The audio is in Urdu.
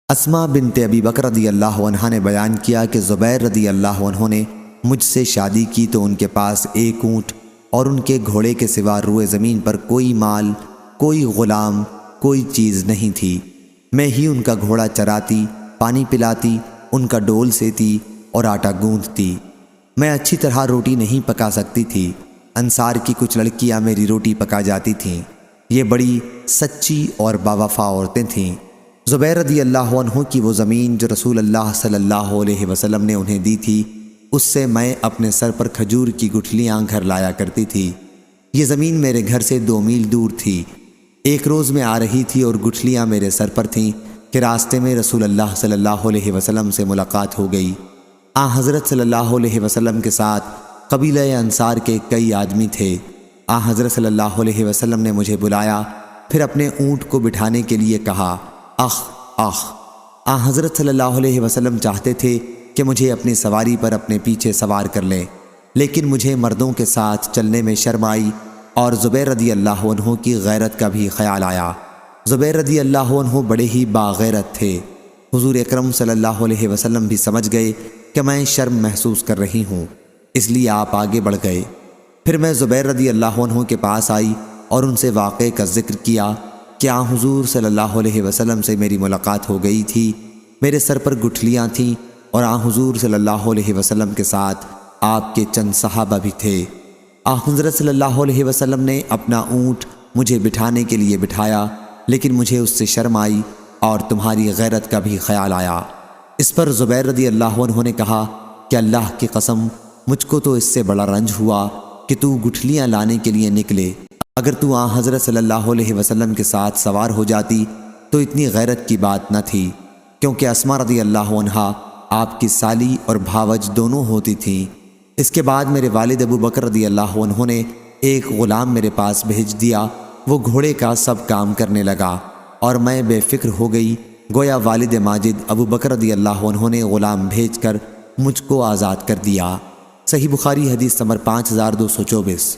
اسما بنت ابی بکر رضی اللہ عنہ نے بیان کیا کہ زبیر رضی اللہ عنہ نے مجھ سے شادی کی تو ان کے پاس ایک اونٹ اور ان کے گھوڑے کے سوا روئے زمین پر کوئی مال، کوئی غلام، کوئی چیز نہیں تھی۔ میں ہی ان کا گھوڑا چراتی، پانی پلاتی، ان کا ڈول سیتی اور آٹا گوندھتی۔ میں اچھی طرح روٹی نہیں پکا سکتی تھی۔ انصار کی کچھ لڑکیاں میری روٹی پکا جاتی تھیں۔ یہ بڑی سچی اور باوفا عورتیں تھیں۔ زبیر رضی اللہ عنہ کی وہ زمین جو رسول اللہ صلی اللہ علیہ وسلم نے انہیں دی تھی، اس سے میں اپنے سر پر کھجور کی گٹھلیاں گھر لایا کرتی تھی۔ یہ زمین میرے گھر سے 2 میل دور تھی۔ ایک روز میں آ رہی تھی اور گٹھلیاں میرے سر پر تھیں کہ راستے میں رسول اللہ صلی اللہ علیہ وسلم سے ملاقات ہو گئی۔ حضرت صلی اللہ علیہ وسلم کے ساتھ قبیلہ انصار کے کئی آدمی تھے۔ حضرت صلی اللہ علیہ وسلم نے مجھے بلایا، پھر اپنے اونٹ کو بٹھانے کے لیے کہا، اخ اخ۔ حضرت صلی اللہ علیہ وسلم چاہتے تھے کہ مجھے اپنی سواری پر اپنے پیچھے سوار کر لیں، لیکن مجھے مردوں کے ساتھ چلنے میں شرم آئی اور زبیر رضی اللہ عنہ کی غیرت کا بھی خیال آیا۔ زبیر رضی اللہ عنہ بڑے ہی باغیرت تھے۔ حضور اکرم صلی اللہ علیہ وسلم بھی سمجھ گئے کہ میں شرم محسوس کر رہی ہوں، اس لیے آپ آگے بڑھ گئے۔ پھر میں زبیر رضی اللہ عنہ کے پاس آئی اور ان سے واقعے کا ذکر کیا کہ حضور صلی اللہ علیہ وسلم سے میری ملاقات ہو گئی تھی، میرے سر پر گٹھلیاں تھیں اور حضور صلی اللہ علیہ وسلم کے ساتھ آپ کے چند صحابہ بھی تھے۔ حضرت صلی اللہ علیہ وسلم نے اپنا اونٹ مجھے بٹھانے کے لیے بٹھایا، لیکن مجھے اس سے شرم آئی اور تمہاری غیرت کا بھی خیال آیا۔ اس پر زبیر رضی اللہ عنہ نے کہا کہ اللہ کی قسم، مجھ کو تو اس سے بڑا رنج ہوا کہ تو گٹھلیاں لانے کے لیے نکلے۔ اگر تو حضرت صلی اللہ علیہ وسلم کے ساتھ سوار ہو جاتی تو اتنی غیرت کی بات نہ تھی، کیونکہ اسما رضی اللہ عنہا آپ کی سالی اور بھاوج دونوں ہوتی تھیں۔ اس کے بعد میرے والد ابو بکر رضی اللہ عنہ نے ایک غلام میرے پاس بھیج دیا۔ وہ گھوڑے کا سب کام کرنے لگا اور میں بے فکر ہو گئی، گویا والد ماجد ابو بکر رضی اللہ عنہ نے غلام بھیج کر مجھ کو آزاد کر دیا۔ صحیح بخاری حدیث نمبر 5224۔